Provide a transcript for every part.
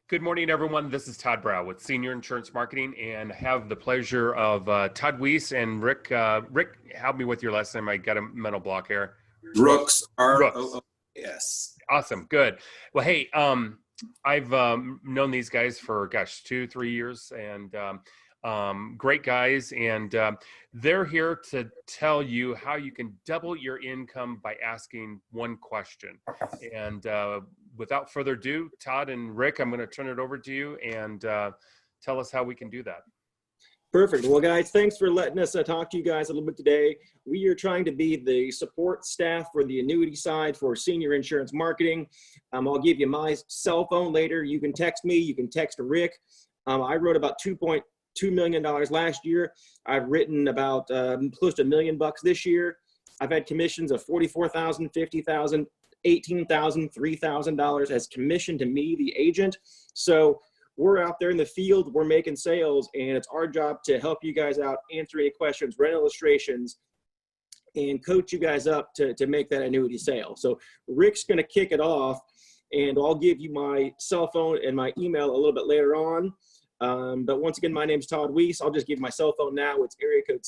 Good morning, everyone. This is Todd Brow with Senior Insurance Marketing, and have the pleasure of Todd Wyss and Rick. Rick, help me with your last name. I got a mental block here. Rooks, Rooks. R-O-O-S. Awesome. Good. Well, hey, I've known these guys for, 2-3 years, and great guys. And they're here to tell you how you can double your income by asking one question. And without further ado, Todd and Rick, I'm going to turn it over to you and tell us how we can do that. Perfect. Well, guys, thanks for letting us talk to you guys a little bit today. We are trying to be the support staff for the annuity side for Senior Insurance Marketing. I'll give you my cell phone later. You can text me. You can text Rick. I wrote about $2.2 million last year. I've written about close to $1 million this year. I've had commissions of $44,000, $50,000, $18,000, $3,000 as commission to me, the agent. So we're out there in the field, we're making sales, and it's our job to help you guys out, answer any questions, run illustrations, and coach you guys up to make that annuity sale. So Rick's going to kick it off, and I'll give you my cell phone and my email a little bit later on. But once again, my name's Todd Wyss. I'll just give you my cell phone now. It's area code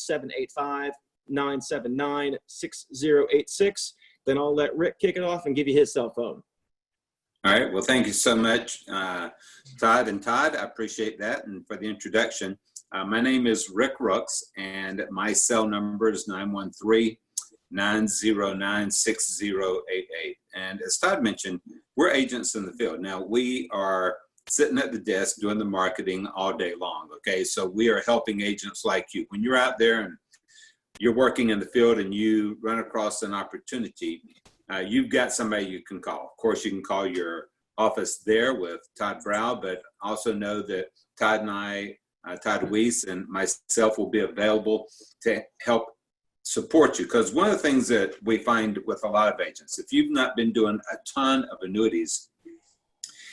785-979-6086. Then I'll let Rick kick it off and give you his cell phone. All right. Well, thank you so much, Todd and Todd. I appreciate that. And for the introduction, my name is Rick Rooks, and my cell number is 913-909-6088. And as Todd mentioned, we're agents in the field. Now, we are sitting at the desk doing the marketing all day long. Okay. So we are helping agents like you. When you're out there and you're working in the field and you run across an opportunity, you've got somebody you can call. Of course, you can call your office there with Todd Brow, but also know that Todd and I, Todd Wyss and myself will be available to help support you. Because one of the things that we find with a lot of agents, if you've not been doing a ton of annuities,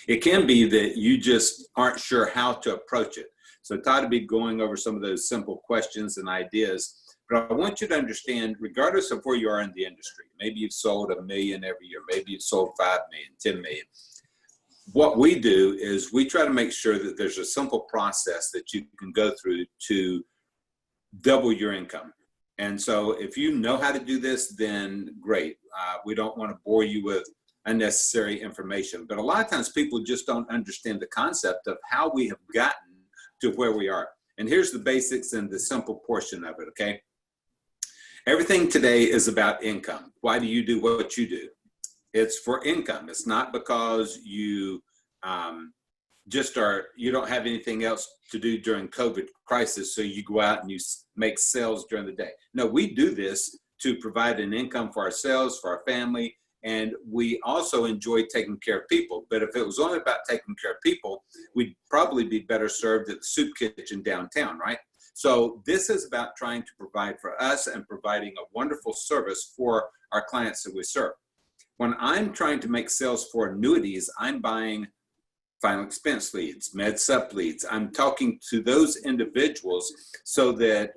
it can be that you just aren't sure how to approach it. So Todd will be going over some of those simple questions and ideas. But I want you to understand, regardless of where you are in the industry, maybe you've sold $1 million every year, maybe you've sold 5 million, 10 million. What we do is we try to make sure that there's a simple process that you can go through to double your income. And so if you know how to do this, then great. We don't want to bore you with unnecessary information. But a lot of times people just don't understand the concept of how we have gotten to where we are. And here's the basics and the simple portion of it, okay? Everything today is about income. Why do you do what you do? It's for income. It's not because you you don't have anything else to do during COVID crisis, so you go out and you make sales during the day. No, we do this to provide an income for ourselves, for our family, and we also enjoy taking care of people. But if it was only about taking care of people, we'd probably be better served at the soup kitchen downtown, right? So this is about trying to provide for us and providing a wonderful service for our clients that we serve. When I'm trying to make sales for annuities, I'm buying final expense leads, med sup leads. I'm talking to those individuals so that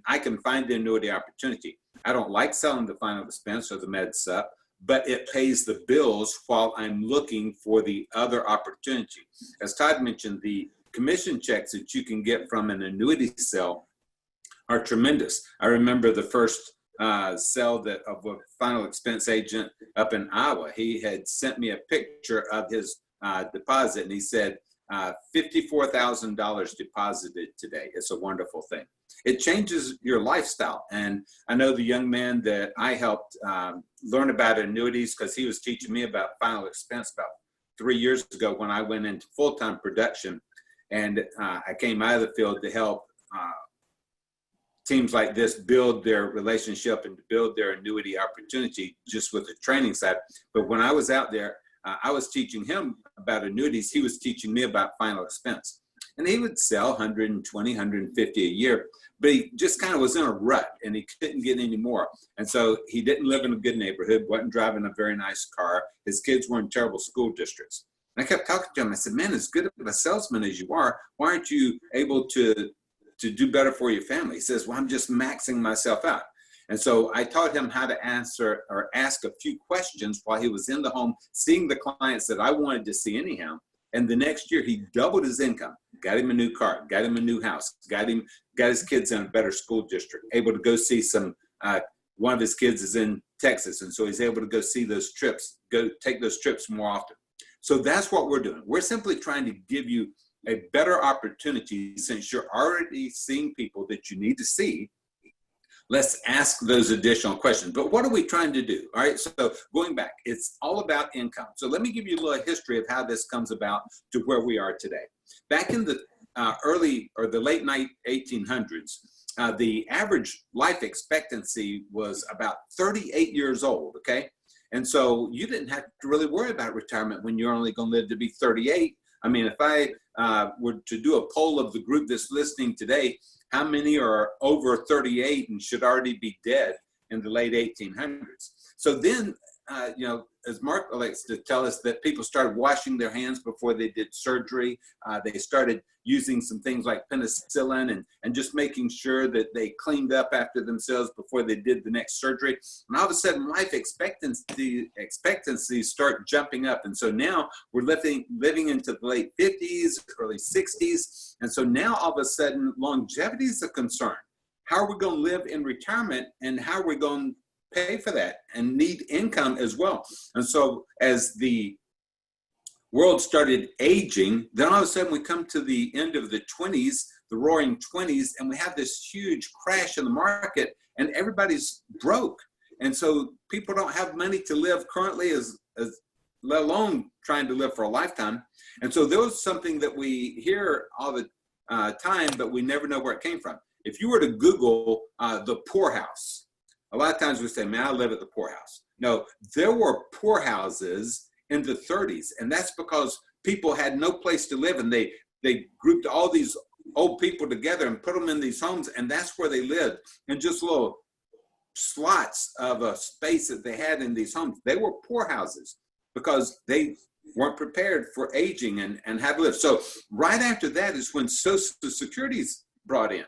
I can find the annuity opportunity. I don't like selling the final expense or the med sup, but it pays the bills while I'm looking for the other opportunity. As Todd mentioned, the commission checks that you can get from an annuity sale are tremendous. I remember the first sale of a final expense agent up in Iowa. He had sent me a picture of his deposit, and he said $54,000 deposited today. It's a wonderful thing. It changes your lifestyle. And I know the young man that I helped learn about annuities, because he was teaching me about final expense about 3 years ago when I went into full-time production. And I came out of the field to help teams like this build their relationship and to build their annuity opportunity just with the training side. But when I was out there, I was teaching him about annuities. He was teaching me about final expense. And he would sell 120, 150 a year, but he just kind of was in a rut and he couldn't get any more. And so he didn't live in a good neighborhood, wasn't driving a very nice car. His kids were in terrible school districts. And I kept talking to him. I said, man, as good of a salesman as you are, why aren't you able to do better for your family? He says, well, I'm just maxing myself out. And so I taught him how to answer or ask a few questions while he was in the home, seeing the clients that I wanted to see anyhow. And the next year he doubled his income, got him a new car, got him a new house, got his kids in a better school district, able to go see some, one of his kids is in Texas. And so he's able to go see those trips, go take those trips more often. So that's what we're doing. We're simply trying to give you a better opportunity. Since you're already seeing people that you need to see, let's ask those additional questions. But what are we trying to do? All right, so going back, it's all about income. So let me give you a little history of how this comes about to where we are today. Back in the the late 1800s, the average life expectancy was about 38 years old, okay? And so you didn't have to really worry about retirement when you're only going to live to be 38. I mean, if I were to do a poll of the group that's listening today, how many are over 38 and should already be dead in the late 1800s? So then, as Mark likes to tell us, that people started washing their hands before they did surgery. They started using some things like penicillin and just making sure that they cleaned up after themselves before they did the next surgery. And all of a sudden, life expectancies start jumping up. And so now we're living into the late 50s, early 60s. And so now all of a sudden, longevity is a concern. How are we going to live in retirement, and how are we going to pay for that and need income as well? And so as the world started aging, then all of a sudden we come to the end of the 20s, the roaring 20s, and we have this huge crash in the market, and everybody's broke. And so people don't have money to live currently, as let alone trying to live for a lifetime. And so there was something that we hear all the time, but we never know where it came from. If you were to Google the poorhouse, a lot of times we say, man, I live at the poorhouse. No, there were poorhouses in the 30s, and that's because people had no place to live, and they grouped all these old people together and put them in these homes, and that's where they lived, in just little slots of a space that they had in these homes. They were poorhouses because they weren't prepared for aging and how to live. So right after that is when Social Security's brought in.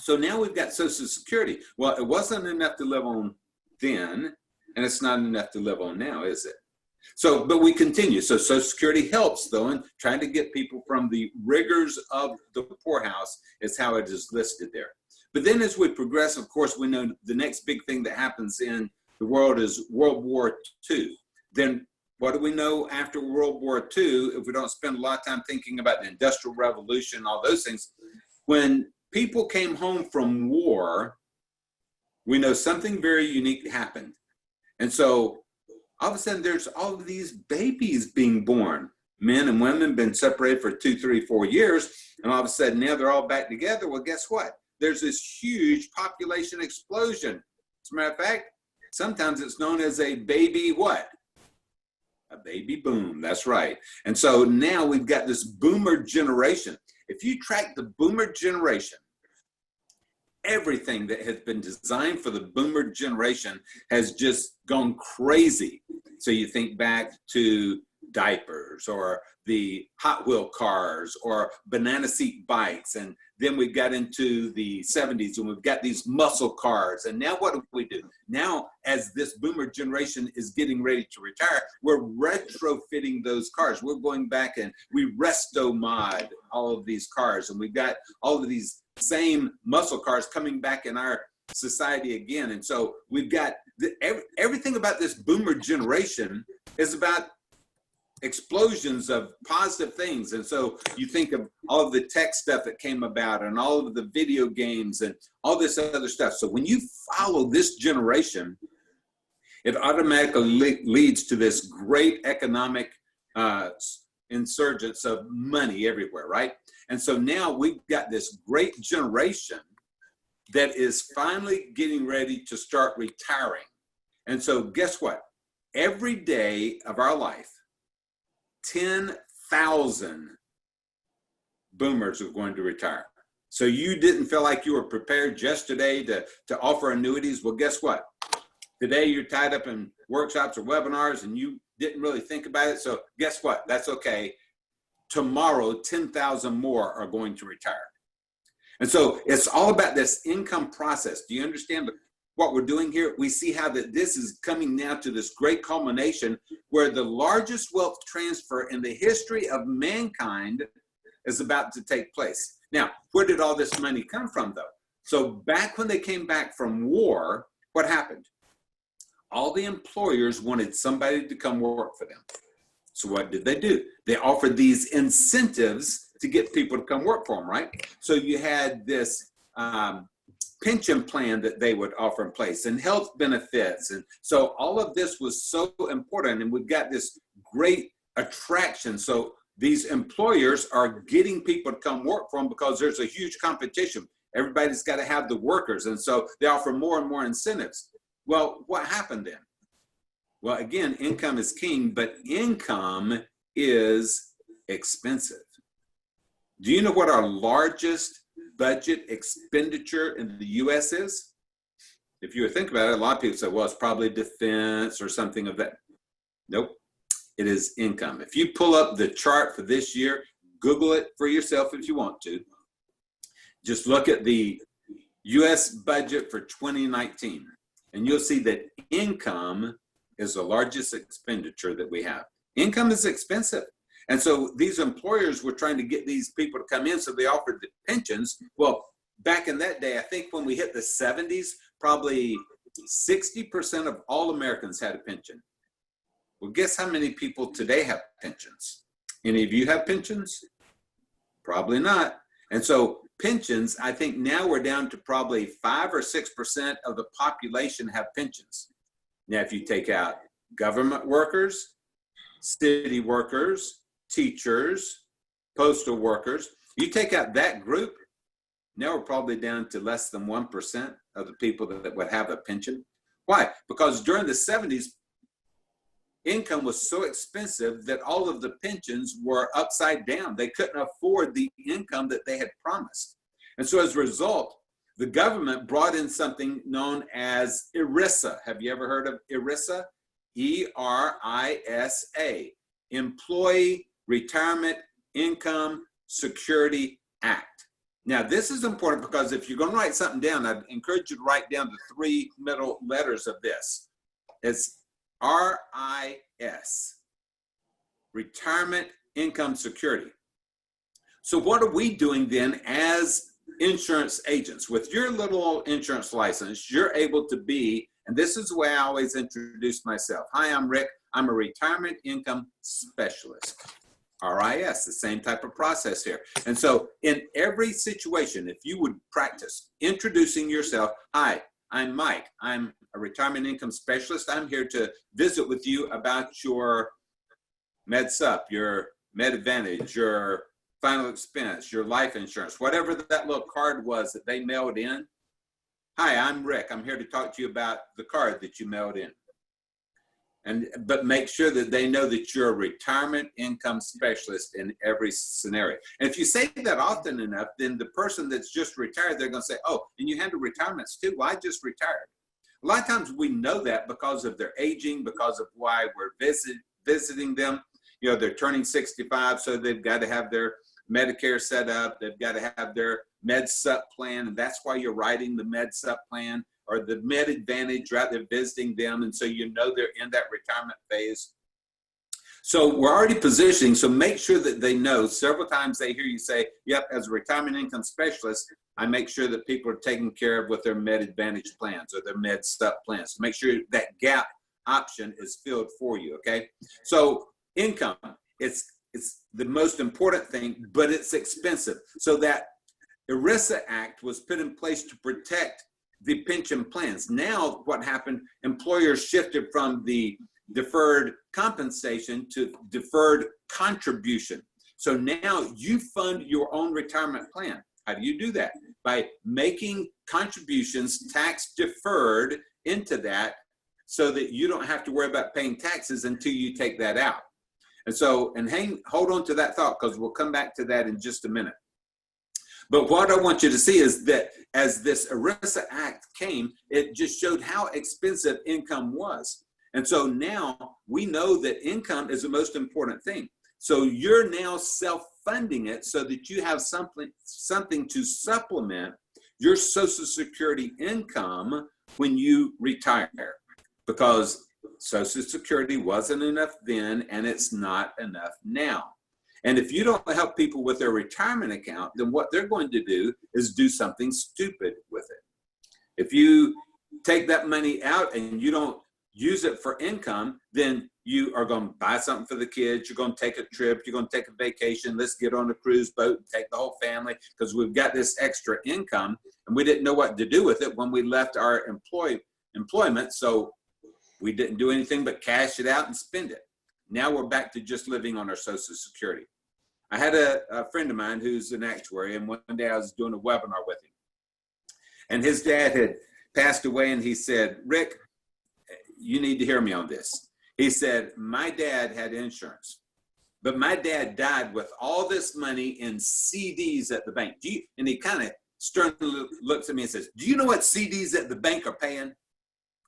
So now we've got Social Security. Well, it wasn't enough to live on then, and it's not enough to live on now, is it? So, but we continue. So Social Security helps, though, in trying to get people from the rigors of the poorhouse, is how it is listed there. But then as we progress, of course, we know the next big thing that happens in the world is World War II. Then what do we know after World War II, if we don't spend a lot of time thinking about the Industrial Revolution, all those things? When people came home from war, we know something very unique happened. And so all of a sudden, there's all of these babies being born. Men and women been separated for 2, 3, 4 years, and all of a sudden now they're all back together. Well, guess what? There's this huge population explosion. As a matter of fact, sometimes it's known as a baby what? A baby boom. That's right. And so now we've got this boomer generation. If you track the boomer generation, everything that has been designed for the boomer generation has just gone crazy. So you think back to diapers, or the Hot Wheel cars, or banana seat bikes. And then we got into the 70s, and we've got these muscle cars. And now what do? Now, as this boomer generation is getting ready to retire, we're retrofitting those cars. We're going back and we resto mod all of these cars. And we've got all of these same muscle cars coming back in our society again. And so we've got everything about this boomer generation is about explosions of positive things. And so you think of all of the tech stuff that came about, and all of the video games and all this other stuff. So when you follow this generation, it automatically leads to this great economic insurgence of money everywhere, right? And so now we've got this great generation that is finally getting ready to start retiring. And so guess what? Every day of our life, 10,000 boomers are going to retire. So you didn't feel like you were prepared yesterday to offer annuities. Well, guess what? Today you're tied up in workshops or webinars and you didn't really think about it. So guess what? That's okay. Tomorrow, 10,000 more are going to retire. And so it's all about this income process. Do you understand what we're doing here, we see how that this is coming now to this great culmination where the largest wealth transfer in the history of mankind is about to take place. Now, where did all this money come from, though? So back when they came back from war, what happened? All the employers wanted somebody to come work for them. So what did they do? They offered these incentives to get people to come work for them, right? So you had this pension plan that they would offer in place and health benefits. And so all of this was so important, and we've got this great attraction. So these employers are getting people to come work for them because there's a huge competition. Everybody's got to have the workers. And so they offer more and more incentives. Well, what happened then? Well, again, income is king, but income is expensive. Do you know what our largest budget expenditure in the U.S. is? If you think about it, a lot of people say, well, it's probably defense or something of that. Nope, it is income. If you pull up the chart for this year, Google it for yourself if you want to. Just look at the U.S. budget for 2019, and you'll see that income is the largest expenditure that we have. Income is expensive. And so these employers were trying to get these people to come in, so they offered the pensions. Well, back in that day, I think when we hit the 70s, probably 60% of all Americans had a pension. Well, guess how many people today have pensions? Any of you have pensions? Probably not. And so pensions, I think now we're down to probably 5 or 6% of the population have pensions. Now, if you take out government workers, city workers, teachers, postal workers, you take out that group, now we're probably down to less than 1% of the people that would have a pension. Why? Because during the 70s, income was so expensive that all of the pensions were upside down. They couldn't afford the income that they had promised. And so as a result, the government brought in something known as ERISA. Have you ever heard of ERISA? E-R-I-S-A, Employee Retirement Income Security Act. Now, this is important because if you're going to write something down, I'd encourage you to write down the 3 middle letters of this. It's R-I-S, Retirement Income Security. So what are we doing then as insurance agents? With your little insurance license, you're able to be, and this is the way I always introduce myself. Hi, I'm Rick. I'm a retirement income specialist. RIS, the same type of process here. And so in every situation, if you would practice introducing yourself, hi, I'm Mike. I'm a retirement income specialist. I'm here to visit with you about your MedSup, your MedAdvantage, your final expense, your life insurance, whatever that little card was that they mailed in. Hi, I'm Rick. I'm here to talk to you about the card that you mailed in. But make sure that they know that you're a retirement income specialist in every scenario. And if you say that often enough, then the person that's just retired, they're going to say, oh, and you handle retirements too? Well, I just retired. A lot of times we know that because of their aging, because of why we're visiting them. You know, they're turning 65, so they've got to have their Medicare set up. They've got to have their MedSup plan, and that's why you're writing the MedSup plan or the MedAdvantage. You're out there visiting them, and so you know they're in that retirement phase. So we're already positioning, so make sure that they know. Several times they hear you say, yep, as a retirement income specialist, I make sure that people are taken care of with their MedAdvantage plans or their MedSup plans. So make sure that gap option is filled for you, okay? So income, it's the most important thing, but it's expensive. So that ERISA Act was put in place to protect the pension plans. Now what happened, employers shifted from the deferred compensation to deferred contribution. So now you fund your own retirement plan. How do you do that? By making contributions tax deferred into that so that you don't have to worry about paying taxes until you take that out. And so, hold on to that thought because we'll come back to that in just a minute. But what I want you to see is that as this ERISA Act came, it just showed how expensive income was. And so now we know that income is the most important thing. So you're now self-funding it so that you have something to supplement your Social Security income when you retire, because Social Security wasn't enough then and it's not enough now. And if you don't help people with their retirement account, then what they're going to do is do something stupid with it. If you take that money out and you don't use it for income, then you are going to buy something for the kids. You're going to take a trip. You're going to take a vacation. Let's get on a cruise boat and take the whole family because we've got this extra income and we didn't know what to do with it when we left our employment. So we didn't do anything but cash it out and spend it. Now we're back to just living on our Social Security. I had a friend of mine who's an actuary, and one day I was doing a webinar with him. And his dad had passed away, and he said, Rick, you need to hear me on this. He said, my dad had insurance, but my dad died with all this money in CDs at the bank. And he kind of sternly looks at me and says, do you know what CDs at the bank are paying?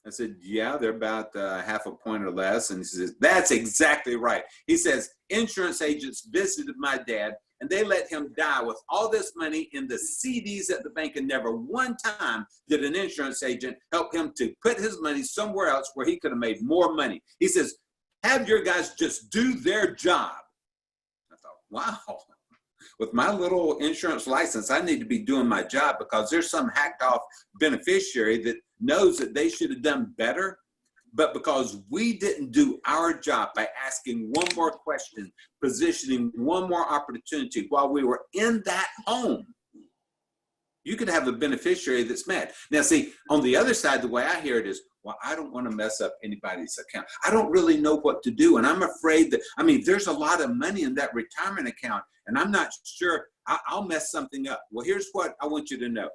I said, yeah, they're about half a point or less. And he says, that's exactly right. He says, insurance agents visited my dad and they let him die with all this money in the CDs at the bank, and never one time did an insurance agent help him to put his money somewhere else where he could have made more money. He says, have your guys just do their job. I thought, wow, with my little insurance license, I need to be doing my job because there's some hacked off beneficiary that knows that they should have done better. But because we didn't do our job by asking one more question, positioning one more opportunity while we were in that home, you could have a beneficiary that's mad. Now, see, on the other side, the way I hear it is, well, I don't want to mess up anybody's account. I don't really know what to do. And I'm afraid that, I mean, there's a lot of money in that retirement account, and I'm not sure I'll mess something up. Well, here's what I want you to know.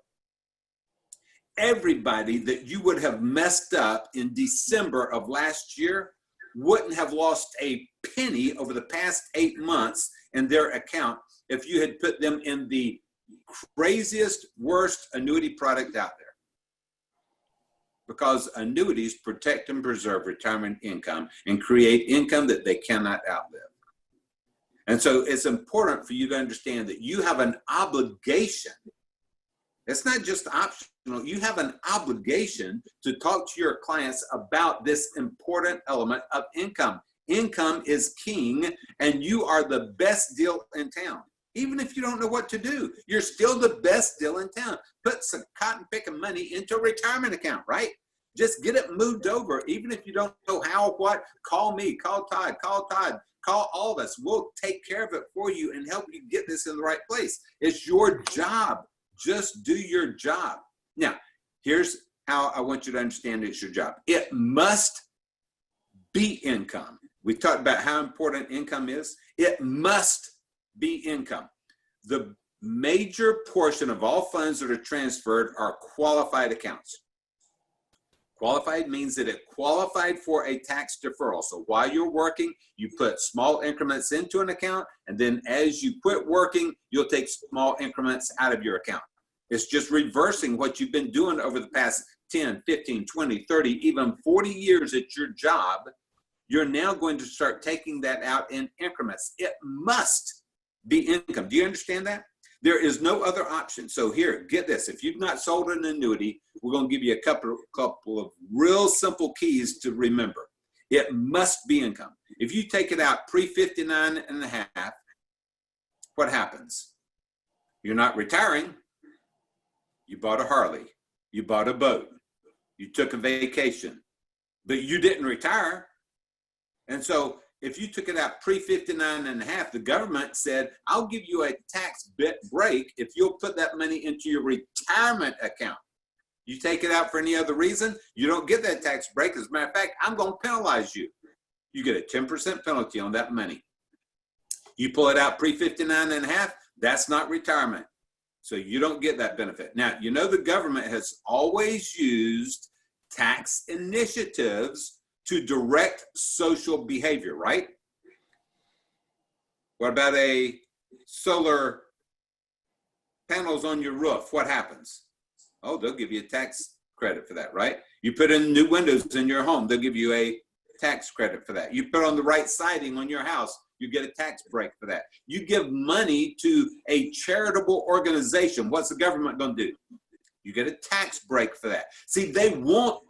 Everybody that you would have messed up in December of last year wouldn't have lost a penny over the past 8 months in their account if you had put them in the craziest, worst annuity product out there. Because annuities protect and preserve retirement income and create income that they cannot outlive. And so it's important for you to understand that you have an obligation. It's not just optional. You have an obligation to talk to your clients about this important element of income. Income is king, and you are the best deal in town. Even if you don't know what to do, you're still the best deal in town. Put some cotton picking money into a retirement account, right? Just get it moved over. Even if you don't know how or what, call me, call Todd, call all of us. We'll take care of it for you and help you get this in the right place. It's your job. Just do your job. Now, here's how I want you to understand it's your job. It must be income. We talked about how important income is. It must be income. The major portion of all funds that are transferred are qualified accounts. Qualified means that it qualified for a tax deferral. So while you're working, you put small increments into an account, and then as you quit working, you'll take small increments out of your account. It's just reversing what you've been doing over the past 10, 15, 20, 30, even 40 years at your job. You're now going to start taking that out in increments. It must be income. Do you understand that? There is no other option. So here, get this. If you've not sold an annuity, we're going to give you a couple of real simple keys to remember. It must be income. If you take it out pre-59 and a half, what happens? You're not retiring. You bought a Harley. You bought a boat. You took a vacation. But you didn't retire. And so if you took it out pre-59 and a half, the government said, I'll give you a tax break if you'll put that money into your retirement account. You take it out for any other reason, you don't get that tax break. As a matter of fact, I'm going to penalize you. You get a 10% penalty on that money. You pull it out pre-59 and a half, that's not retirement. So you don't get that benefit. Now, you know the government has always used tax initiatives to direct social behavior, right? What about a solar panels on your roof? What happens? Oh, they'll give you a tax credit for that, right? You put in new windows in your home, they'll give you a tax credit for that. You put on the right siding on your house, you get a tax break for that. You give money to a charitable organization. What's the government going to do? You get a tax break for that. See, they want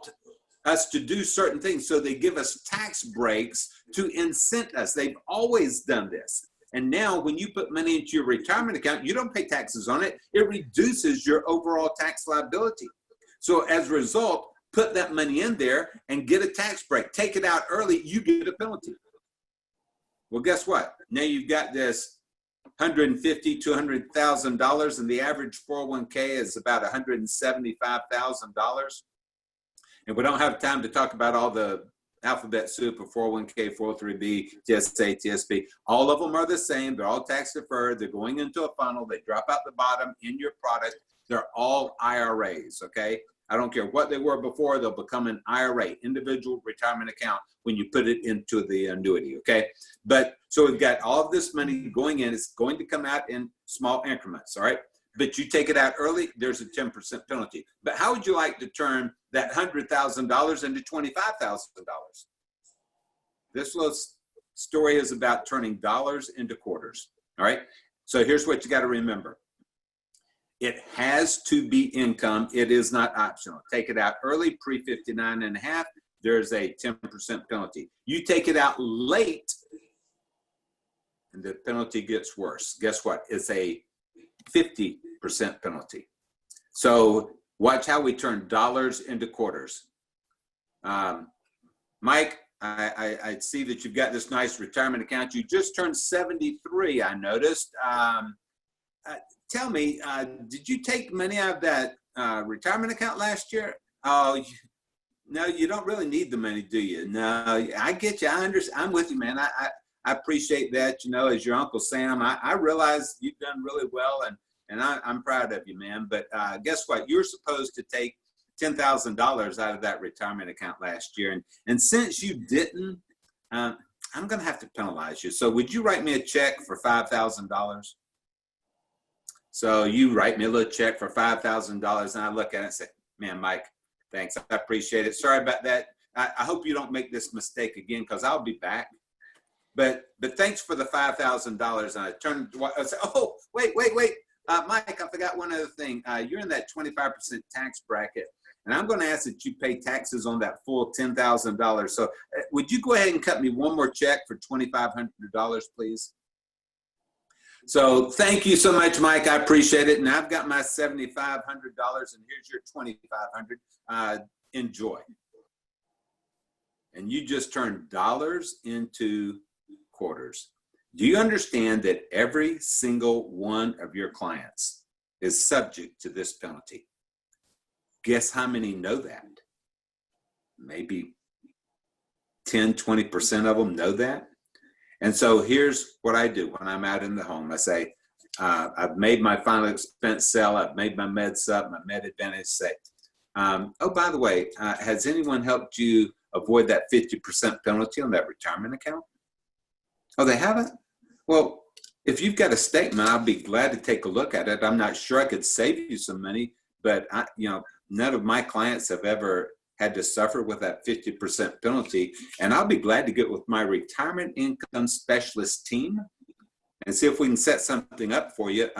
us to do certain things, so they give us tax breaks to incent us. They've always done this. And now when you put money into your retirement account, you don't pay taxes on it. It reduces your overall tax liability. So as a result, put that money in there and get a tax break. Take it out early, you get a penalty. Well, guess what? Now you've got this $150,000 to $200,000, and the average 401k is about $175,000. And we don't have time to talk about all the alphabet soup of 401k, 403b, TSA, TSP. All of them are the same. They're all tax deferred. They're going into a funnel. They drop out the bottom in your product. They're all IRAs, okay? I don't care what they were before, they'll become an IRA, individual retirement account, when you put it into the annuity, okay? But so we've got all of this money going in. It's going to come out in small increments, all right? But you take it out early, there's a 10% penalty. But how would you like to turn that $100,000 into $25,000? This little story is about turning dollars into quarters, all right? So here's what you got to remember. It has to be income. It is not optional. Take it out early, pre-59 and a half, there's a 10% penalty. You take it out late, and the penalty gets worse. Guess what? It's a 50% penalty. So watch how we turn dollars into quarters. Mike, I see that you've got this nice retirement account. You just turned 73, I noticed. Tell me, did you take money out of that retirement account last year? Oh, no, you don't really need the money, do you? No, I get you. I understand. I'm with you, man. I appreciate that. You know, as your Uncle Sam, I realize you've done really well, and I'm proud of you, man. But guess what? You're supposed to take $10,000 out of that retirement account last year. And since you didn't, I'm going to have to penalize you. So would you write me a check for $5,000? So you write me a little check for $5,000, and I look at it and say, man, Mike, thanks. I appreciate it. Sorry about that. I hope you don't make this mistake again, because I'll be back. But thanks for the $5,000. And I said, oh, wait. Mike, I forgot one other thing. You're in that 25% tax bracket, and I'm going to ask that you pay taxes on that full $10,000. So would you go ahead and cut me one more check for $2,500, please? So thank you so much, Mike. I appreciate it. And I've got my $7,500, and here's your $2,500. Enjoy. And you just turned dollars into quarters. Do you understand that every single one of your clients is subject to this penalty? Guess how many know that? Maybe 10, 20% of them know that. And so here's what I do when I'm out in the home. I say, I've made my final expense sale. I've made my med sup, my med advantage say, oh, by the way, has anyone helped you avoid that 50% penalty on that retirement account? Oh, they haven't? Well, if you've got a statement, I'll be glad to take a look at it. I'm not sure I could save you some money, but none of my clients have ever had to suffer with that 50% penalty. And I'll be glad to get with my retirement income specialist team and see if we can set something up for you.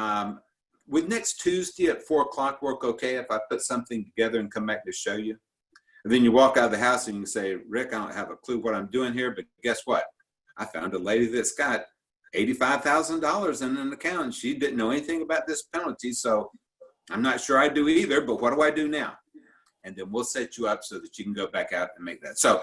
Would next Tuesday at 4 o'clock work okay if I put something together and come back to show you? And then you walk out of the house and you can say, Rick, I don't have a clue what I'm doing here, but guess what? I found a lady that's got $85,000 in an account, and she didn't know anything about this penalty. So I'm not sure I do either, but what do I do now? And then we'll set you up so that you can go back out and make that. So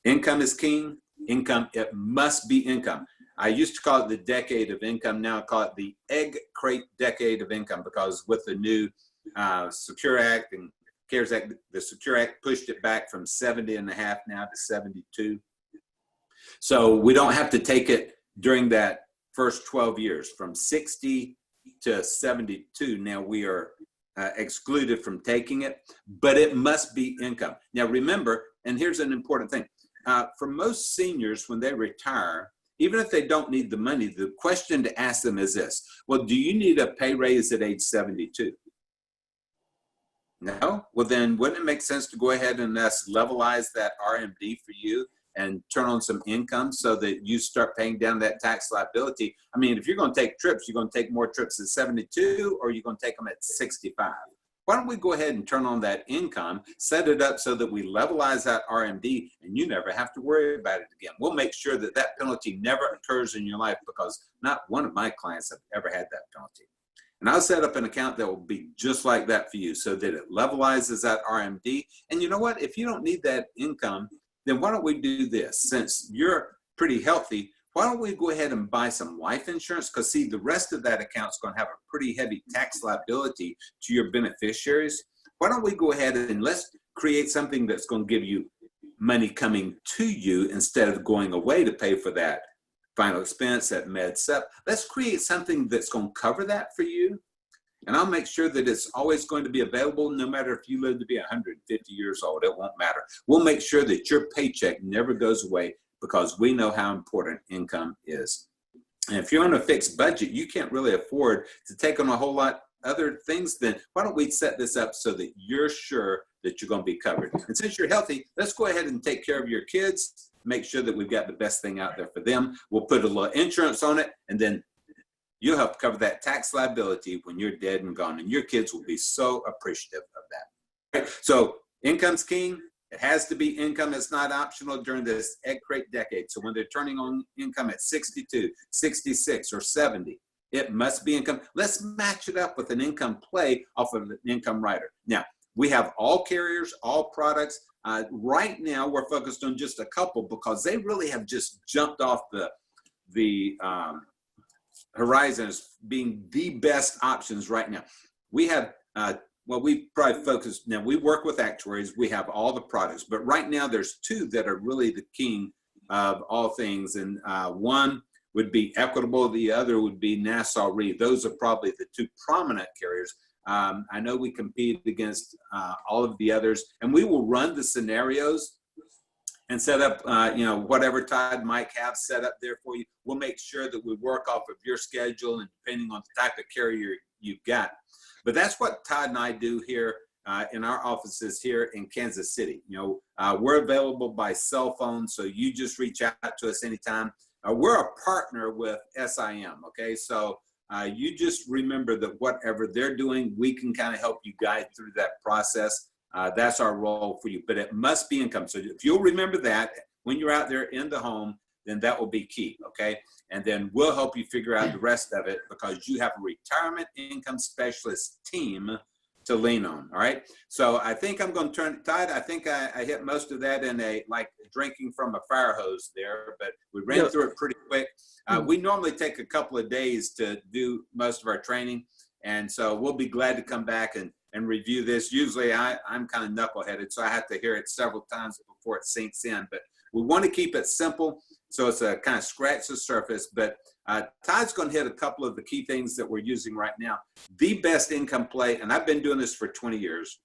income is king. Income, it must be income. I used to call it the decade of income. Now I call it the egg crate decade of income, because with the new Secure Act and CARES Act, the Secure Act pushed it back from 70 and a half now to 72. So we don't have to take it during that first 12 years from 60 to 72. Now we are excluded from taking it, but it must be income. Now remember, and here's an important thing, for most seniors when they retire, even if they don't need the money, the question to ask them is this: well, do you need a pay raise at age 72? No? Well, then wouldn't it make sense to go ahead and levelize that RMD for you and turn on some income so that you start paying down that tax liability? I mean, if you're going to take trips, you're going to take more trips at 72, or you're going to take them at 65, Why don't we go ahead and turn on that income, set it up so that we levelize that RMD, and you never have to worry about it again. We'll make sure that that penalty never occurs in your life, because not one of my clients have ever had that penalty. And I'll set up an account that will be just like that for you, so that it levelizes that RMD. And you know what? If you don't need that income, then why don't we do this? Since you're pretty healthy, why don't we go ahead and buy some life insurance? Because see, the rest of that account is going to have a pretty heavy tax liability to your beneficiaries. Why don't we go ahead and let's create something that's going to give you money coming to you instead of going away to pay for that final expense, that med sep. Let's create something that's going to cover that for you. And I'll make sure that it's always going to be available, no matter if you live to be 150 years old. It won't matter. We'll make sure that your paycheck never goes away, because we know how important income is. And if you're on a fixed budget, you can't really afford to take on a whole lot other things. Then why don't we set this up so that you're sure that you're going to be covered? And since you're healthy, let's go ahead and take care of your kids. Make sure that we've got the best thing out there for them. We'll put a little insurance on it, and then you'll help cover that tax liability when you're dead and gone. And your kids will be so appreciative of that. Right? So income's king. It has to be income. It's not optional during this egg crate decade. So when they're turning on income at 62, 66, or 70, it must be income. Let's match it up with an income play off of an income rider. Now, we have all carriers, all products. Right now, we're focused on just a couple, because they really have just jumped off the horizon as being the best options right now. We have, well, we probably focus, now we work with actuaries, we have all the products, but right now there's two that are really the king of all things. And one would be Equitable, the other would be Nassau Re. Those are probably the two prominent carriers. I know we compete against all of the others, and we will run the scenarios and set up, you know, whatever Todd might have set up there for you. We'll make sure that we work off of your schedule and depending on the type of carrier you've got. But that's what Todd and I do here in our offices here in Kansas City. You know, we're available by cell phone, so you just reach out to us anytime. We're a partner with SIM, okay? So you just remember that whatever they're doing, we can kind of help you guide through that process. That's our role for you, but it must be income. So if you'll remember that when you're out there in the home, then that will be key, okay? And then we'll help you figure out the rest of it, because you have a retirement income specialist team to lean on, all right? So I think I'm going to turn, Todd, I think I hit most of that in a, like drinking from a fire hose there, but we ran through it pretty quick. We normally take a couple of days to do most of our training, and so we'll be glad to come back and review this. Usually I'm kind of knuckleheaded, so I have to hear it several times before it sinks in, but we want to keep it simple, so it's a kind of scratch the surface. But Todd's going to hit a couple of the key things that we're using right now. The best income play, and I've been doing this for 20 years.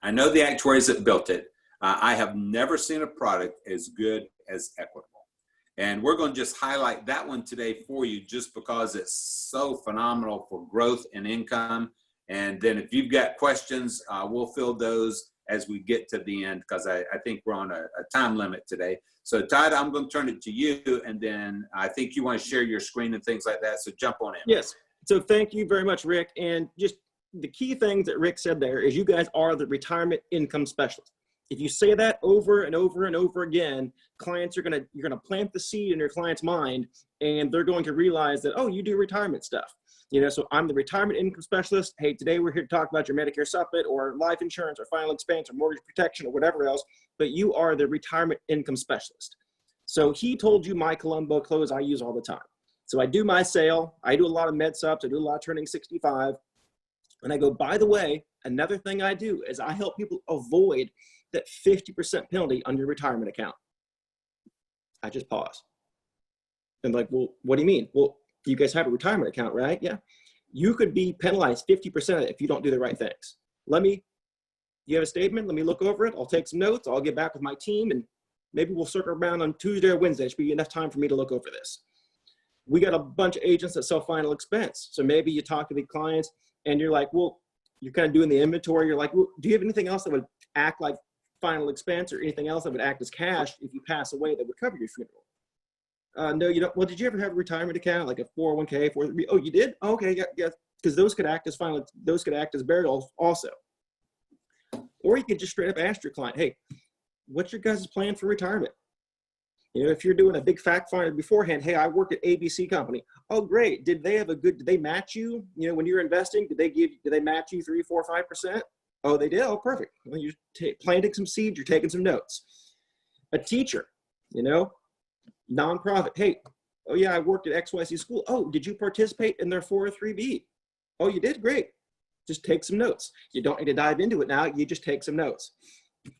I know the actuaries that built it. I have never seen a product as good as Equitable. And we're going to just highlight that one today for you, just because it's so phenomenal for growth and income. And then if you've got questions, we'll fill those as we get to the end, because I think we're on a time limit today. So Todd, I'm going to turn it to you, and then I think you want to share your screen and things like that. So jump on in. Yes. So thank you very much, Rick. And just the key things that Rick said there is you guys are the retirement income specialist. If you say that over and over and over again, clients are you're gonna plant the seed in your client's mind, and they're going to realize that, oh, you do retirement stuff. You know, so I'm the retirement income specialist. Hey, today we're here to talk about your Medicare supplement or life insurance or final expense or mortgage protection or whatever else, but you are the retirement income specialist. So he told you my Columbo close I use all the time. So I do my sale, I do a lot of med subs, I do a lot of turning 65, and I go, by the way, another thing I do is I help people avoid that 50% penalty on your retirement account. I just pause. And like, well, what do you mean? Well, you guys have a retirement account, right? Yeah. You could be penalized 50% if you don't do the right things. You have a statement? Let me look over it. I'll take some notes. I'll get back with my team, and maybe we'll circle around on Tuesday or Wednesday. It should be enough time for me to look over this. We got a bunch of agents that sell final expense. So maybe you talk to the clients and you're like, well, you're kind of doing the inventory. You're like, well, do you have anything else that would act like final expense or anything else that would act as cash if you pass away that would cover your funeral? No, you don't. Well, did you ever have a retirement account, like a 401k, 403? Oh, you did? Oh, okay, yeah, because those could act as burials also. Or you could just straight up ask your client, hey, what's your guys' plan for retirement? You know, if you're doing a big fact finder beforehand, hey, I work at ABC company. Oh, great. Did they match you? You know, when you're investing, did they match you 3, 4, 5%? Oh, they did. Oh, perfect. Well, you're planting some seeds, you're taking some notes. A teacher, you know, nonprofit. Hey, oh yeah, I worked at XYZ school. Oh, did you participate in their 403B? Oh, you did? Great. Just take some notes. You don't need to dive into it now. You just take some notes.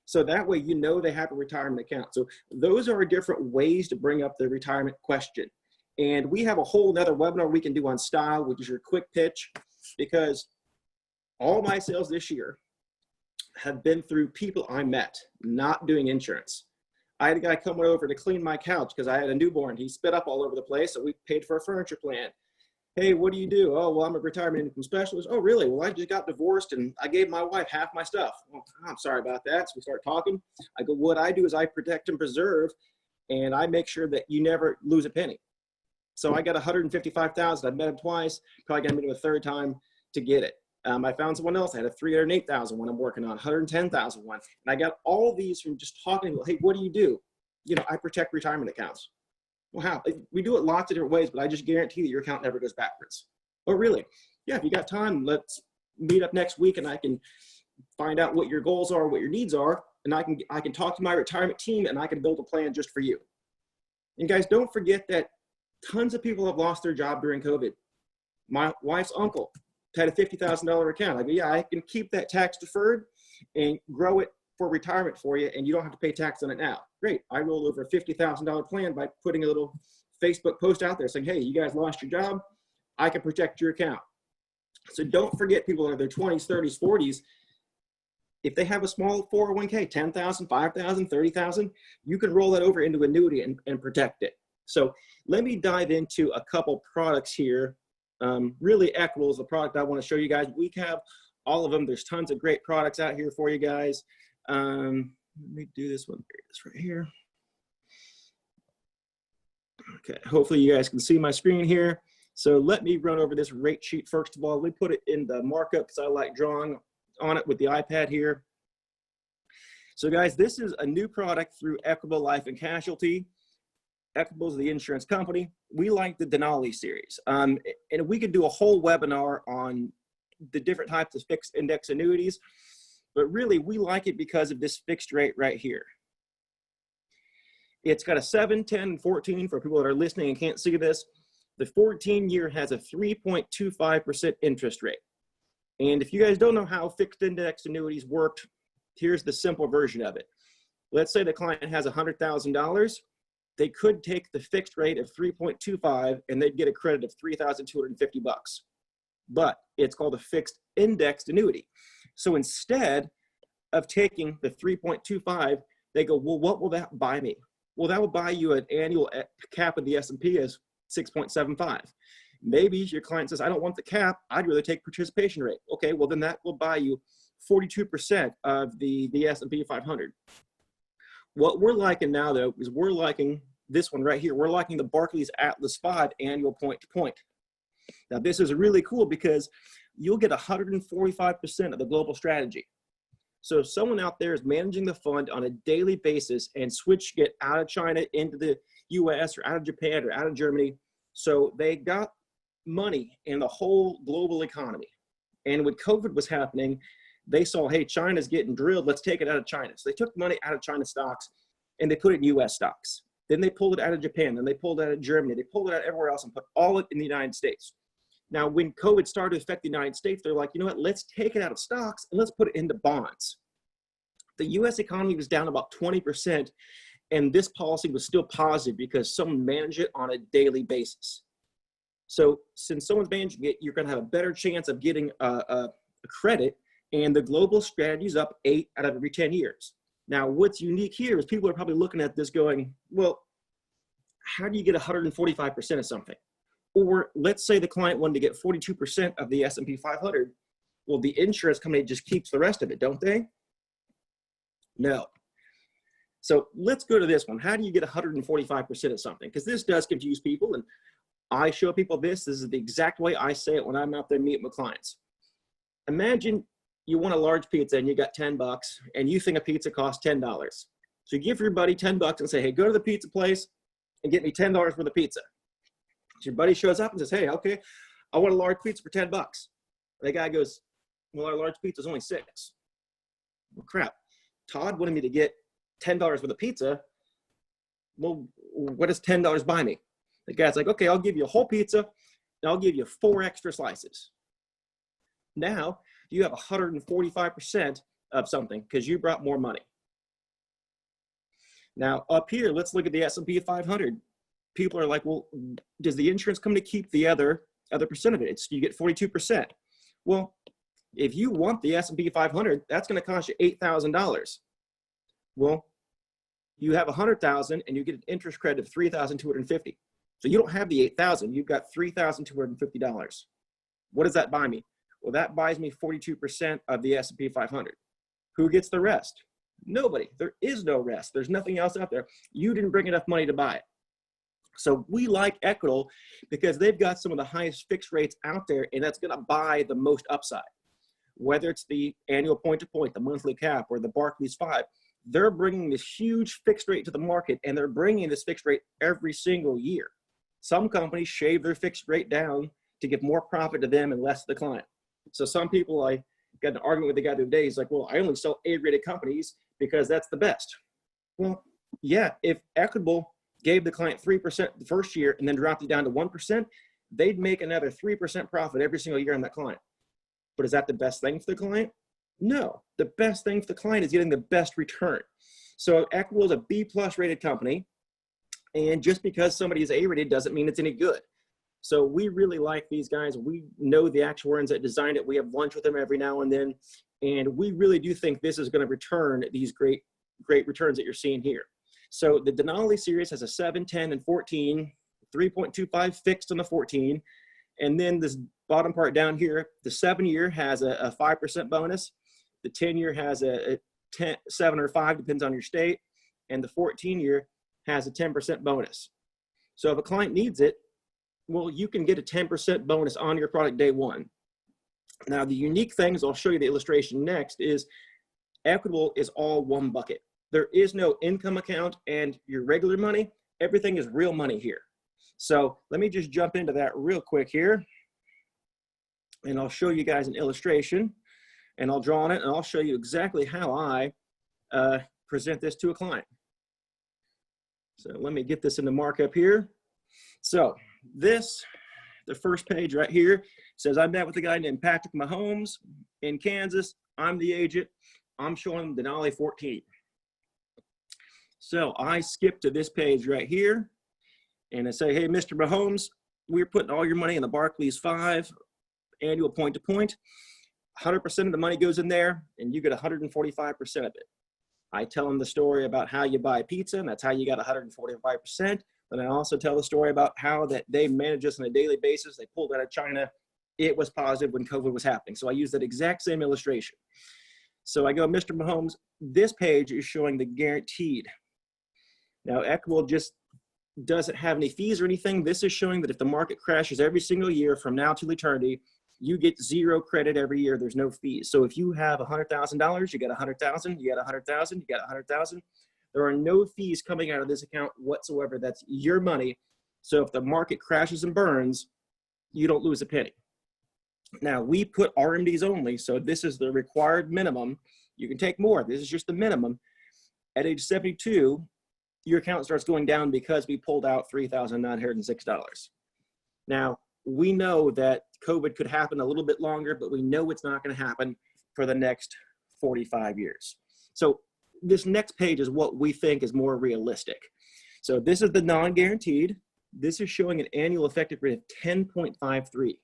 So that way, you know, they have a retirement account. So those are different ways to bring up the retirement question. And we have a whole nother webinar we can do on style, which is your quick pitch, because all my sales this year have been through people I met not doing insurance. I had a guy coming over to clean my couch because I had a newborn. He spit up all over the place, so we paid for a furniture plan. Hey, what do you do? Oh, well, I'm a retirement income specialist. Oh, really? Well, I just got divorced and I gave my wife half my stuff. Well, I'm sorry about that. So we start talking. I go, what I do is I protect and preserve, and I make sure that you never lose a penny. So I got $155,000. I've met him twice. Probably gonna meet him a third time to get it. I found someone else. I had a $308,000 one I'm working on, $110,000 one. And I got all these from just talking. Hey, what do you do? You know, I protect retirement accounts. Well, how? We do it lots of different ways, but I just guarantee that your account never goes backwards. Oh, really? Yeah, if you got time, let's meet up next week and I can find out what your goals are, what your needs are, and I can talk to my retirement team and I can build a plan just for you. And guys, don't forget that tons of people have lost their job during COVID. My wife's uncle had a $50,000 account. I go, yeah, I can keep that tax deferred and grow it for retirement for you, and you don't have to pay tax on it now. Great. I rolled over a $50,000 plan by putting a little Facebook post out there saying, hey, you guys lost your job. I can protect your account. So don't forget, people in their 20s, 30s, 40s, if they have a small 401k, 10,000, 5,000, 30,000, you can roll that over into annuity and protect it. So let me dive into a couple products here. Really, Equitable is the product I want to show you guys. We have all of them. There's tons of great products out here for you guys. Let me do this one. This right here. Okay, hopefully you guys can see my screen here. So let me run over this rate sheet first of all. We put it in the markup because I like drawing on it with the iPad here. So guys, this is a new product through Equitable Life and Casualty. Equitable is the insurance company. We like the Denali series. And we could do a whole webinar on the different types of fixed index annuities, but really we like it because of this fixed rate right here. It's got a 7, 10, and 14 for people that are listening and can't see this. The 14-year has a 3.25% interest rate. And if you guys don't know how fixed index annuities worked, here's the simple version of it. Let's say the client has $100,000. They could take the fixed rate of 3.25 and they'd get a credit of $3,250. But it's called a fixed indexed annuity. So instead of taking the 3.25, they go, well, what will that buy me? Well, that will buy you an annual cap of the S&P as 6.75. Maybe your client says, I don't want the cap. I'd rather take participation rate. Okay, well, then that will buy you 42% of the S&P 500. What we're liking now, though, is we're liking this one right here. We're liking the Barclays Atlas 5 annual point to point. Now, this is really cool because you'll get 145% of the global strategy. So if someone out there is managing the fund on a daily basis and get out of China into the US or out of Japan or out of Germany, so they got money in the whole global economy. And when COVID was happening, they saw, hey, China's getting drilled, let's take it out of China. So they took money out of China stocks and they put it in US stocks. Then they pulled it out of Japan, then they pulled it out of Germany, they pulled it out everywhere else and put all it in the United States. Now, when COVID started to affect the United States, they're like, you know what, let's take it out of stocks and let's put it into bonds. The US economy was down about 20%, and this policy was still positive because someone managed it on a daily basis. So since someone's managing it, you're gonna have a better chance of getting a credit, and the global strategy is up 8 out of every 10 years. Now, what's unique here is people are probably looking at this going, well, how do you get 145% of something? Or let's say the client wanted to get 42% of the S&P 500. Well, the insurance company just keeps the rest of it, don't they? No. So let's go to this one. How do you get 145% of something? Because this does confuse people. And I show people this is the exact way I say it when I'm out there meeting with clients. Imagine you want a large pizza and you got 10 bucks and you think a pizza costs $10. So you give your buddy 10 bucks and say, hey, go to the pizza place and get me $10 worth of pizza. So your buddy shows up and says, hey, okay, I want a large pizza for 10 bucks. The guy goes, well, our large pizza is only 6. Well, crap. Todd wanted me to get $10 worth of pizza. Well, what does $10 buy me? The guy's like, okay, I'll give you a whole pizza and I'll give you 4 extra slices. Now you have 145% of something because you brought more money. Now up here, let's look at the S&P 500. People are like, well, does the insurance company keep the other percent of it? You get 42%. Well, if you want the S&P 500, that's going to cost you $8,000. Well, you have 100,000 and you get an interest credit of $3,250. So you don't have the 8,000, you've got $3,250. What does that buy me? Well, that buys me 42% of the S&P 500. Who gets the rest? Nobody. There is no rest. There's nothing else out there. You didn't bring enough money to buy it. So we like Equitable because they've got some of the highest fixed rates out there, and that's going to buy the most upside. Whether it's the annual point-to-point, the monthly cap, or the Barclays 5, they're bringing this huge fixed rate to the market, and they're bringing this fixed rate every single year. Some companies shave their fixed rate down to give more profit to them and less to the client. So some people, I got an argument with the guy the other day. He's like, well, I only sell A-rated companies because that's the best. Well, yeah, if Equitable gave the client 3% the first year and then dropped it down to 1%, they'd make another 3% profit every single year on that client. But is that the best thing for the client? No, the best thing for the client is getting the best return. So Equitable is a B+ rated company. And just because somebody is A-rated doesn't mean it's any good. So we really like these guys. We know the actuaries that designed it. We have lunch with them every now and then. And we really do think this is going to return these great returns that you're seeing here. So the Denali series has a 7, 10, and 14, 3.25 fixed on the 14. And then this bottom part down here, the 7-year has a 5% bonus. The 10-year has a 7 or 5, depends on your state. And the 14-year has a 10% bonus. So if a client needs it, well, you can get a 10% bonus on your product day one. Now, the unique things, I'll show you the illustration next, is Equitable is all one bucket. There is no income account and your regular money. Everything is real money here. So let me just jump into that real quick here. And I'll show you guys an illustration. And I'll draw on it, and I'll show you exactly how I present this to a client. So let me get this into markup here. So this, the first page right here, says I met with a guy named Patrick Mahomes in Kansas. I'm the agent. I'm showing Denali 14. So I skip to this page right here, and I say, hey, Mr. Mahomes, we're putting all your money in the Barclays 5 annual point-to-point. 100% of the money goes in there, and you get 145% of it. I tell them the story about how you buy pizza, and that's how you got 145%. But I also tell the story about how that they manage us on a daily basis. They pulled out of China. It was positive when COVID was happening. So I use that exact same illustration. So I go, Mr. Mahomes, this page is showing the guaranteed. Now, Equitable just doesn't have any fees or anything. This is showing that if the market crashes every single year from now to eternity, you get 0 credit every year. There's no fees. So if you have $100,000, you get 100,000, you get 100,000, you get 100,000. There are no fees coming out of this account whatsoever. That's your money. So if the market crashes and burns, you don't lose a penny. Now, we put RMDs only, so this is the required minimum. You can take more. This is just the minimum. At age 72, your account starts going down because we pulled out $3,906. Now, we know that COVID could happen a little bit longer, but we know it's not going to happen for the next 45 years. So this next page is what we think is more realistic. So this is the non-guaranteed. This is showing an annual effective rate of 10.53.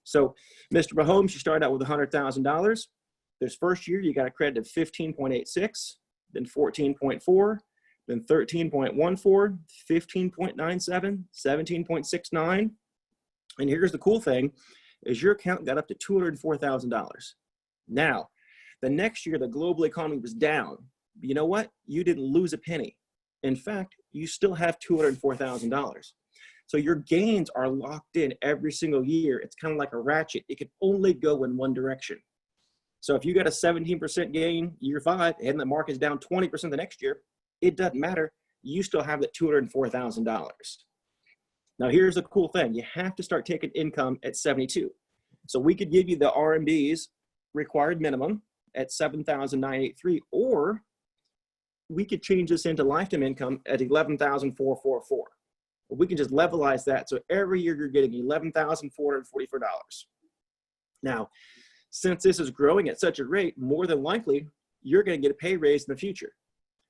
So Mr. Mahomes, you start out with $100,000. This first year, you got a credit of 15.86, then 14.4, then 13.14, 15.97, 17.69. And here's the cool thing, is your account got up to $204,000. Now, the next year, the global economy was down. But you know what? You didn't lose a penny. In fact, you still have $204,000. So your gains are locked in every single year. It's kind of like a ratchet. It can only go in one direction. So if you got a 17% gain year 5 and the market is down 20% the next year, it doesn't matter. You still have that $204,000. Now here's the cool thing. You have to start taking income at 72. So we could give you the RMDs required minimum at 7,983, or we could change this into lifetime income at 11,444. We can just levelize that. So every year you're getting $11,444. Now, since this is growing at such a rate, more than likely, you're going to get a pay raise in the future.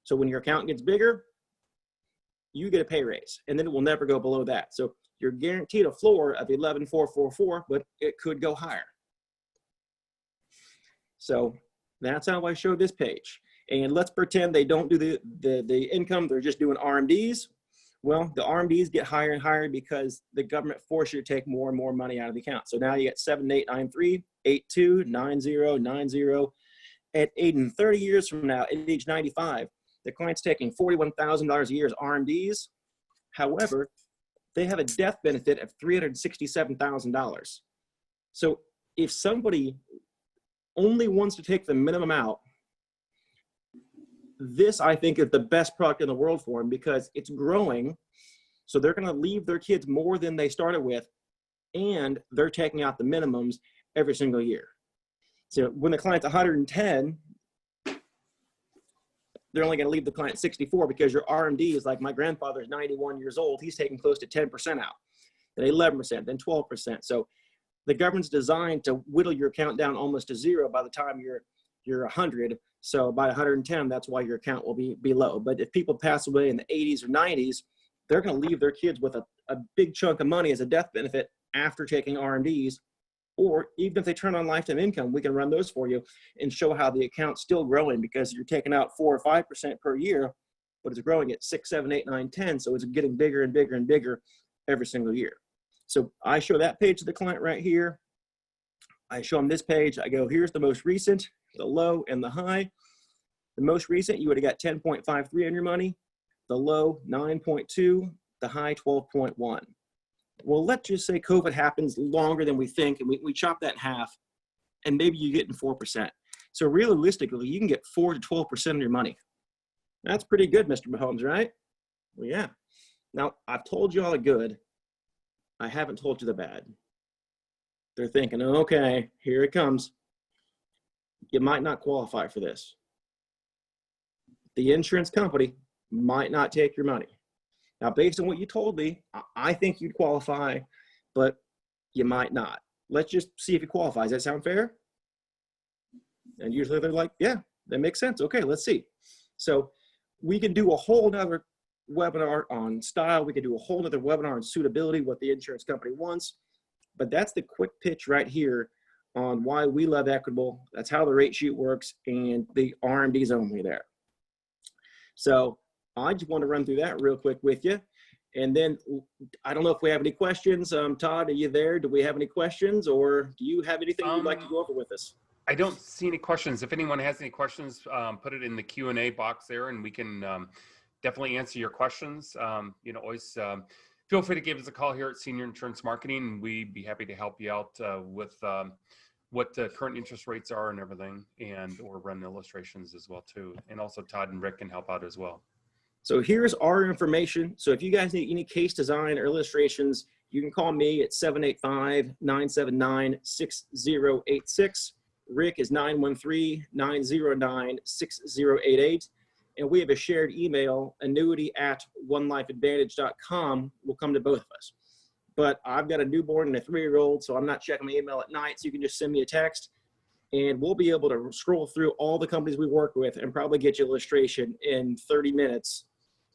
So when your account gets bigger, you get a pay raise, and then it will never go below that. So you're guaranteed a floor of 11,444, but it could go higher. So that's how I showed this page. And let's pretend they don't do the income, they're just doing RMDs. Well, the RMDs get higher and higher because the government forces you to take more and more money out of the account. So now you get 7893, 82, 90, 90. At 8 and 30 years from now, at age 95, the client's taking $41,000 a year as RMDs. However, they have a death benefit of $367,000. So if somebody only wants to take the minimum out, this, I think, is the best product in the world for them because it's growing. So they're going to leave their kids more than they started with, and they're taking out the minimums every single year. So when the client's 110, they're only going to leave the client 64 because your RMD is like my grandfather's 91 years old. He's taking close to 10% out, then 11%, then 12%. So the government's designed to whittle your account down almost to zero by the time you're 100. So by 110, that's why your account will be low. But if people pass away in the 80s or 90s, they're going to leave their kids with a big chunk of money as a death benefit after taking RMDs. Or even if they turn on lifetime income, we can run those for you and show how the account's still growing because you're taking out 4 or 5% per year, but it's growing at 6, 7, 8, 9, 10. So it's getting bigger and bigger and bigger every single year. So I show that page to the client right here. I show them this page. I go, here's the most recent, the low and the high. The most recent, you would have got 10.53 on your money. The low, 9.2. The high, 12.1. Well, let's just say COVID happens longer than we think, and we chop that in half, and maybe you get in 4%. So realistically, you can get 4 to 12% of your money. That's pretty good, Mr. Mahomes, right? Well, yeah. Now, I've told you all the good. I haven't told you the bad. They're thinking, okay, here it comes. You might not qualify for this. The insurance company might not take your money. Now, based on what you told me, I think you'd qualify, but you might not. Let's just see if you qualify. Does that sound fair? And usually they're like, yeah, that makes sense. Okay, let's see. So we can do a whole nother webinar on style. We can do a whole nother webinar on suitability, what the insurance company wants. But that's the quick pitch right here on why we love Equitable. That's how the rate sheet works, and the RMD is only there. So I just want to run through that real quick with you. And then I don't know if we have any questions. Todd, are you there? Do we have any questions, or do you have anything you'd like to go over with us? I don't see any questions. If anyone has any questions, put it in the Q&A box there, and we can definitely answer your questions. Always feel free to give us a call here at Senior Insurance Marketing, and we'd be happy to help you out with what the current interest rates are and everything, and or run illustrations as well too. And also Todd and Rick can help out as well. So here's our information. So if you guys need any case design or illustrations, you can call me at 785-979-6086. Rick is 913-909-6088. And we have a shared email, annuity@onelifeadvantage.com, will come to both of us. But I've got a newborn and a 3-year-old, so I'm not checking my email at night, so you can just send me a text, and we'll be able to scroll through all the companies we work with and probably get you an illustration in 30 minutes.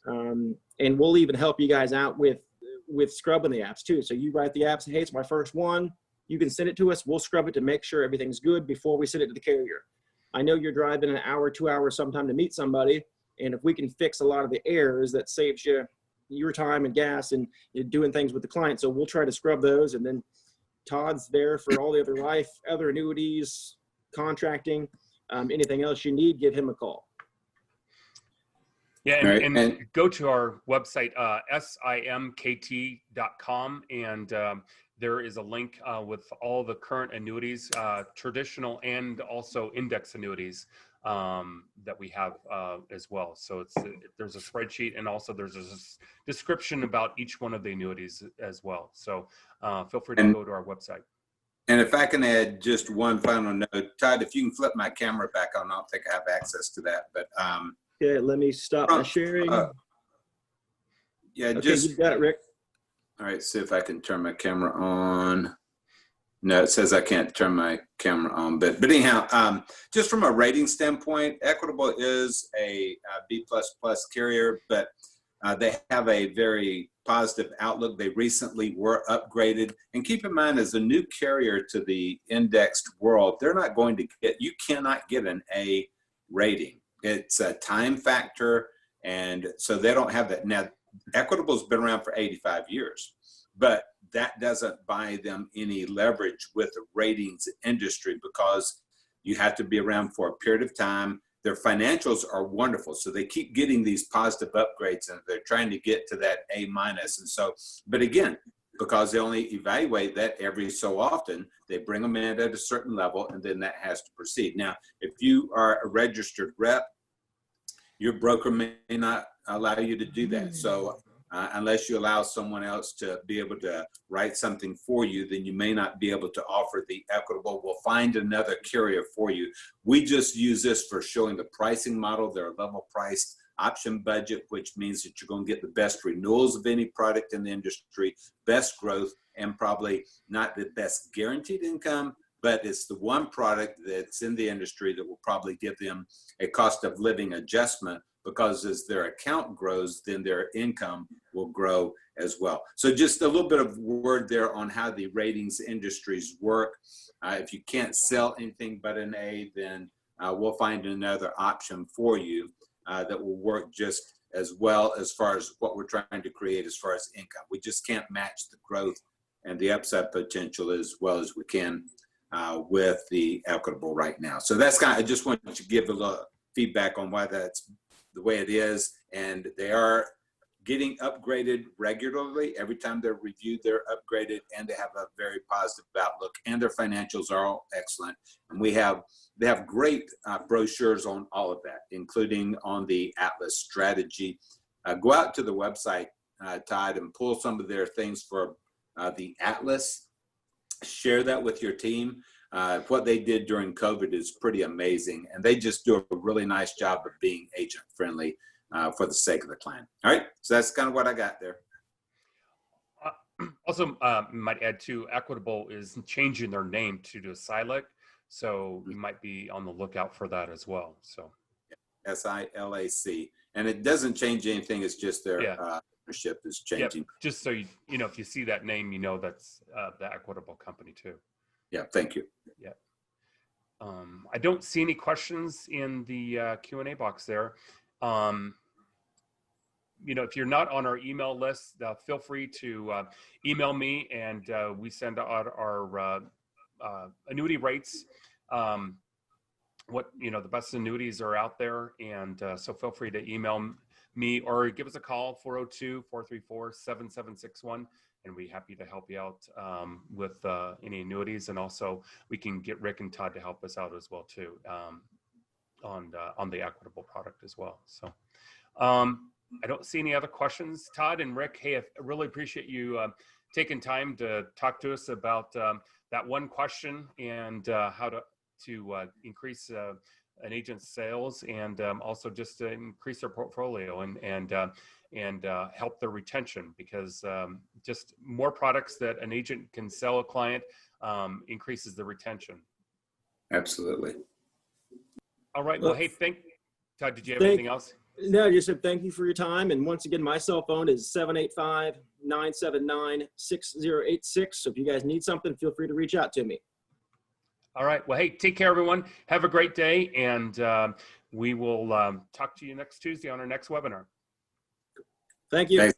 And we'll even help you guys out with scrubbing the apps too. So you write the apps, hey, it's my first one. You can send it to us. We'll scrub it to make sure everything's good before we send it to the carrier. I know you're driving an hour, 2 hours sometime to meet somebody, and if we can fix a lot of the errors, that saves you your time and gas and you're doing things with the client. So we'll try to scrub those, and then Todd's there for all the other life, other annuities, contracting, anything else you need, give him a call. Yeah, Right. and go to our website, simkt.com, and there is a link with all the current annuities, traditional and also index annuities that we have as well. So there's a spreadsheet, and also there's a description about each one of the annuities as well. So feel free to go to our website. And if I can add just one final note, Todd, if you can flip my camera back on, I don't think I have access to that, but Okay, let me stop my sharing. Yeah, okay, just you got it, Rick. all right. See if I can turn my camera on. No, it says I can't turn my camera on, but anyhow, just from a rating standpoint, Equitable is a B++ carrier, but they have a very positive outlook. They recently were upgraded, and keep in mind, as a new carrier to the indexed world, they're not going to get, you cannot get an A rating. It's a time factor, and so they don't have that. Now, Equitable's been around for 85 years, but that doesn't buy them any leverage with the ratings industry because you have to be around for a period of time. Their financials are wonderful, so they keep getting these positive upgrades, and they're trying to get to that A-. And so, but again, because they only evaluate that every so often, they bring them in at a certain level, and then that has to proceed. Now, if you are a registered rep, your broker may not allow you to do that. So unless you allow someone else to be able to write something for you, then you may not be able to offer the Equitable. We'll find another carrier for you. We just use this for showing the pricing model. They're a level priced option budget, which means that you're going to get the best renewals of any product in the industry, best growth, and probably not the best guaranteed income, but it's the one product that's in the industry that will probably give them a cost of living adjustment, because as their account grows, then their income will grow as well. So just a little bit of word there on how the ratings industries work. If you can't sell anything but an A, then we'll find another option for you that will work just as well as far as what we're trying to create as far as income. We just can't match the growth and the upside potential as well as we can with the Equitable right now. So that's kind of, I just wanted to give a little feedback on why that's the way it is. And they are getting upgraded regularly. Every time they're reviewed, they're upgraded, and they have a very positive outlook, and their financials are all excellent. And they have great brochures on all of that, including on the Atlas strategy. Go out to the website, Todd, and pull some of their things for the Atlas. Share that with your team. What they did during COVID is pretty amazing, and they just do a really nice job of being agent friendly for the sake of the client. All right, so that's kind of what I got there. Also, might add too, Equitable is changing their name to SILAC, so you might be on the lookout for that as well. So SILAC, and it doesn't change anything. It's just their ownership is changing. Yep. Just so you know, if you see that name, you know that's the Equitable company too. Yeah, thank you. Yeah. I don't see any questions in the Q&A box there. You know, if you're not on our email list, feel free to email me, and we send out our annuity rates. What, you know, the best annuities are out there, and so feel free to email me or give us a call, 402-434-7761, and we're happy to help you out with any annuities. And also we can get Rick and Todd to help us out as well too on the Equitable product as well. So I don't see any other questions. Todd and Rick, hey, I really appreciate you taking time to talk to us about that one question, and how to increase an agent's sales, and also just to increase their portfolio and help their retention, because just more products that an agent can sell a client increases the retention. Absolutely. All right. Well, hey, Todd, did you have anything else? No, just said thank you for your time. And once again, my cell phone is 785-979-6086. So if you guys need something, feel free to reach out to me. All right. Well, hey, take care, everyone. Have a great day. And we will talk to you next Tuesday on our next webinar. Thank you. Thanks.